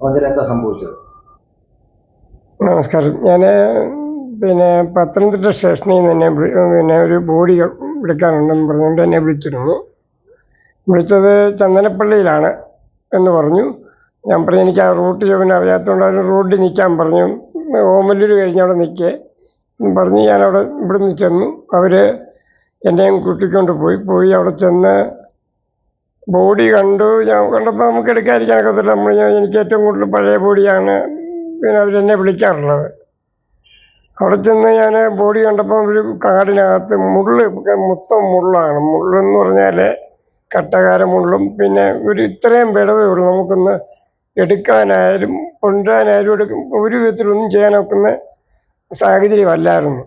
അതിനൊക്കെ സംഭവിച്ചത്? നമസ്കാരം. ഞാൻ പത്തനംതിട്ട സ്റ്റേഷനിൽ നിന്ന് ഒരു ബോഡി എടുക്കാനുണ്ടെന്ന് പറഞ്ഞുകൊണ്ട് എന്നെ വിളിച്ചിരുന്നു. വിളിച്ചത് ചന്ദനപ്പള്ളിയിലാണ് എന്ന് പറഞ്ഞു. ഞാൻ പറഞ്ഞു എനിക്ക് ആ റൂട്ട് അറിയാത്തതുകൊണ്ട് അവർ റോഡിൽ നിൽക്കാൻ പറഞ്ഞു. ഓമല്ലൂർ കഴിഞ്ഞ് അവിടെ നിൽക്കേ പറഞ്ഞ് ഞാനവിടെ ഇവിടുന്ന് ചെന്നു. അവർ എന്നെയും കൂട്ടിക്കൊണ്ട് പോയി അവിടെ ചെന്ന് ബോഡി കണ്ടു. ഞാൻ കണ്ടപ്പോൾ നമുക്ക് എടുക്കാതിരിക്കാനൊക്കത്തില്ല. എനിക്ക് ഏറ്റവും കൂടുതൽ പഴയ ബോഡിയാണ് അവരെന്നെ വിളിക്കാറുള്ളത്. അവിടെ ചെന്ന് ഞാൻ ബോഡി കണ്ടപ്പോൾ ഒരു കാടിനകത്ത് മൊത്തം മുള്ളാണ്. മുള്ളെന്ന് പറഞ്ഞാൽ കട്ടകാര മുള്ളും പിന്നെ ഒരു ഇത്രയും വിടവേ ഉള്ളൂ. നമുക്കൊന്ന് എടുക്കാനായാലും കൊണ്ടുവരാനായാലും ഒരു വിധത്തിലൊന്നും ചെയ്യാനൊക്കുന്ന സാഹചര്യമല്ലായിരുന്നു.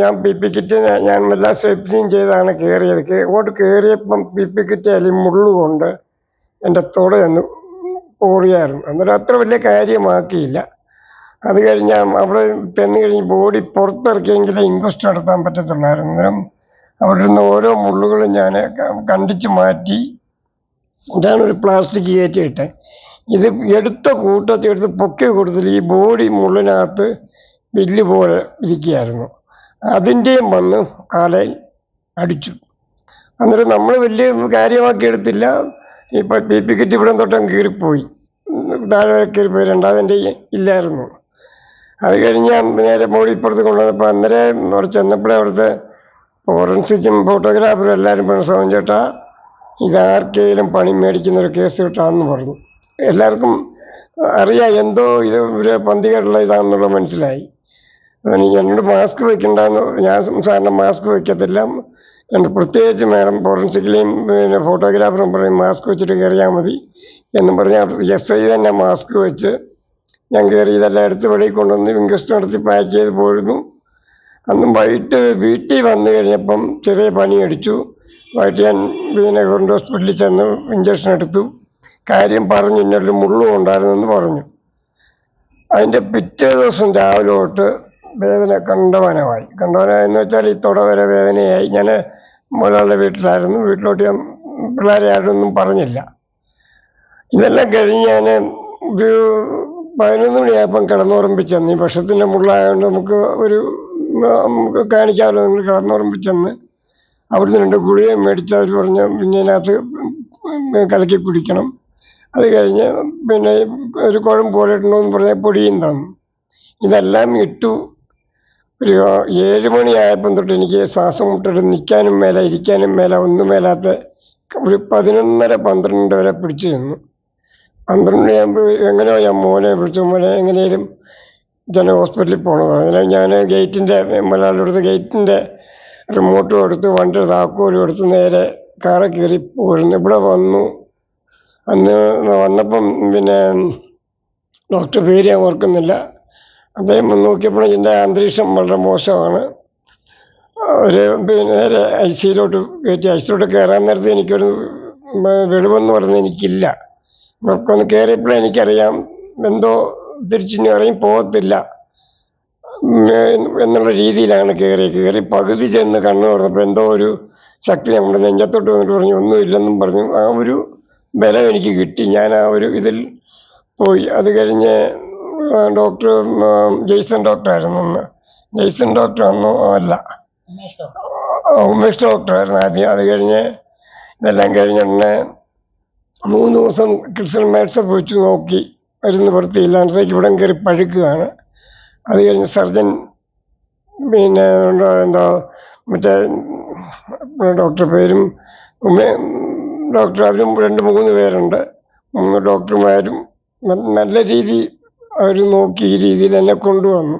ഞാൻ PP കിറ്റ് ഞാൻ എല്ലാ സെപ്റ്റിയും ചെയ്താണ് കയറിയത്. അങ്ങോട്ട് കയറിയപ്പം PP കിറ്റ് അല്ലെങ്കിൽ മുള്ളുകൊണ്ട് എൻ്റെ തുടയൊന്ന് പോറിയായിരുന്നു. അന്നേരം അത്ര വലിയ കാര്യമാക്കിയില്ല. അത് കഴിഞ്ഞ് അവിടെ ചെന്ന് കഴിഞ്ഞ് ബോഡി പുറത്തിറക്കിയെങ്കിലേ ഇൻക്വസ്റ്റ് നടത്താൻ പറ്റത്തുള്ളായിരുന്നു. അന്നേരം അവിടെ നിന്ന് ഓരോ മുള്ളുകളും ഞാൻ കണ്ടിച്ച് മാറ്റി ഇതാണ് ഒരു പ്ലാസ്റ്റിക് കയറ്റിയിട്ട് ഇത് എടുത്ത കൂട്ടത്തിൽ എടുത്ത് പൊക്കി കൊടുത്തില്ല. ഈ ബോഡി മുള്ളിനകത്ത് വില്ല് പോലെ ഇരിക്കുകയായിരുന്നു. അതിൻ്റെയും വന്ന് കാലയിൽ അടിച്ചു. അന്നേരം നമ്മൾ വലിയ കാര്യമാക്കി എടുത്തില്ല. ഇപ്പം PP കിറ്റ് ഇവിടെ തൊട്ടും കീറിപ്പോയി, താഴെ കീറിപ്പോയി. രണ്ടാമതിൻ്റെ ഇല്ലായിരുന്നു. അത് കഴിഞ്ഞ് നേരെ ബോഡി ഇപ്പുറത്ത് കൊണ്ടുവന്നപ്പോൾ അന്നേരം അവിടെ ചെന്നപ്പോഴേ അവിടുത്തെ ഫോറൻസിക്കും ഫോട്ടോഗ്രാഫറും എല്ലാവരും പറഞ്ഞു, സോമൻ ചേട്ടാ ഇതാർക്കെങ്കിലും പണി മേടിക്കുന്നൊരു കേസ് കിട്ടാമെന്ന് പറഞ്ഞു. എല്ലാവർക്കും അറിയാം എന്തോ ഇത് ഒരു പന്തികേടുള്ള ഇതാണെന്നുള്ളത് മനസ്സിലായി. എന്നോട് മാസ്ക് വയ്ക്കണ്ടെന്ന്, ഞാൻ സാറിന് മാസ്ക് വയ്ക്കത്തില്ല, എൻ്റെ പ്രത്യേകിച്ച് മാഡം ഫോറൻസിക്കിലെയും ഫോട്ടോഗ്രാഫറും പറയും മാസ്ക് വെച്ചിട്ട് കയറിയാൽ മതി എന്നും പറഞ്ഞ് SI തന്നെ മാസ്ക് വെച്ച് ഞാൻ കയറി. ഇതെല്ലാം എടുത്ത് വെളിയിൽ കൊണ്ടുവന്ന് ഇൻക്വസ്റ്റ് നടത്തി പാക്ക് ചെയ്ത് പോയിരുന്നു. അന്നും വൈകിട്ട് വീട്ടിൽ വന്നു കഴിഞ്ഞപ്പം ചെറിയ പനി അടിച്ചു. വൈകിട്ട് ഞാൻ ഗവൺമെൻറ് ഹോസ്പിറ്റലിൽ ചെന്ന് ഇഞ്ചക്ഷൻ എടുത്തു. കാര്യം പറഞ്ഞു, ഇന്നൊരു മുള്ളും ഉണ്ടായിരുന്നെന്ന് പറഞ്ഞു. അതിൻ്റെ പിറ്റേ ദിവസം രാവിലെ തൊട്ട് വേദന കണ്ടവനായെന്ന് വെച്ചാൽ ഈ തുട വരെ വേദനയായി. ഞാൻ ഒരാളുടെ വീട്ടിലായിരുന്നു. വീട്ടിലോട്ട് ഞാൻ പിള്ളേരെ ആരൊന്നും പറഞ്ഞില്ല. ഇതെല്ലാം കഴിഞ്ഞ് ഞാൻ ഒരു 11 മണിയായപ്പം കിടന്നുറമ്പിച്ചെന്ന്. ഈ വിഷത്തിൻ്റെ മുള്ളായതുകൊണ്ട് നമുക്ക് കാണിക്കാമല്ലോ, നിങ്ങൾ കിടന്നുറമ്പിച്ചെന്ന് അവിടുന്ന് 2 ഗുളികയും മേടിച്ച് അവർ പറഞ്ഞു ഇതിനകത്ത് കലക്കി കുടിക്കണം. അത് കഴിഞ്ഞ് പിന്നെ ഒരു കുഴമ്പ് പോലെ ഇടണമെന്ന് പറഞ്ഞാൽ പൊടിയും തന്നു. ഇതെല്ലാം ഇട്ടു. ഒരു 7 മണിയായപ്പം തൊട്ട് എനിക്ക് ശ്വാസം മുട്ടിട്ട് നിൽക്കാനും മേല ഇരിക്കാനും മേല ഒന്നും മേലാത്ത ഒരു 11:30-12 വരെ പിടിച്ചു നിന്നു. 12 മണിയാകുമ്പോൾ എങ്ങനെയോ ഞാൻ മോനെ വിളിച്ചു, മോനെ എങ്ങനെയും ഹോസ്പിറ്റലിൽ പോകണം. അങ്ങനെ ഞാൻ മലയാളത്തെ ഗേറ്റിൻ്റെ റിമോട്ടും എടുത്ത് വണ്ടിയുടെ താക്കോലും എടുത്ത് നേരെ കാറിൽ കയറി പോയിരുന്നു. ഇവിടെ വന്നു. അന്ന് വന്നപ്പം പിന്നെ ഡോക്ടർ പേര് ഞാൻ ഓർക്കുന്നില്ല. അദ്ദേഹം നോക്കിയപ്പോൾ എൻ്റെ അന്തരീക്ഷം വളരെ മോശമാണ്. നേരെ ICUയിലോട്ട് കയറ്റി. ICUയിലോട്ട് കയറാൻ നേരത്തെ എനിക്കൊരു വെളിവെന്ന് പറഞ്ഞ് എനിക്കില്ല. നമുക്കൊന്ന് കയറിയപ്പോഴേ എനിക്കറിയാം എന്തോ തിരിച്ചിനി ഇറങ്ങി പോകത്തില്ല എന്നുള്ള രീതിയിലാണ് കയറി പകുതി ചെന്ന് കണ്ണു തുറന്നപ്പോൾ എന്തോ ഒരു ശക്തി നമ്മുടെ നെഞ്ചത്തോട്ട് വന്നിട്ട് പറഞ്ഞു ഒന്നുമില്ലെന്നും പറഞ്ഞു. ആ ഒരു ബലം എനിക്ക് കിട്ടി. ഞാൻ ആ ഒരു ഇതിൽ പോയി. അത് കഴിഞ്ഞ് ഡോക്ടർ ജെയ്സൺ ഡോക്ടറായിരുന്നു അന്ന്. ജെയ്സൺ ഡോക്ടറാണോ? അല്ല, ഉമേഷ് ഡോക്ടറായിരുന്നു ആദ്യം. അത് കഴിഞ്ഞ് ഇതെല്ലാം കഴിഞ്ഞുടനെ 3 ദിവസം ക്രിസ്റ്റൽ മാത്സപ്പ് വെച്ച് നോക്കി, മരുന്ന് പുറത്തില്ല. അന്നേരത്തേക്ക് ഇവിടെ കയറി പഴുക്കുകയാണ്. അത് കഴിഞ്ഞ് സർജൻ പിന്നെ എന്തോ മറ്റേ ഡോക്ടർ പേരും ഡോക്ടർ അവരും 2-3 പേരുണ്ട്. 3 ഡോക്ടർമാരും നല്ല രീതി അവർ നോക്കി ഈ രീതിയിൽ എന്നെ കൊണ്ടുവന്നു.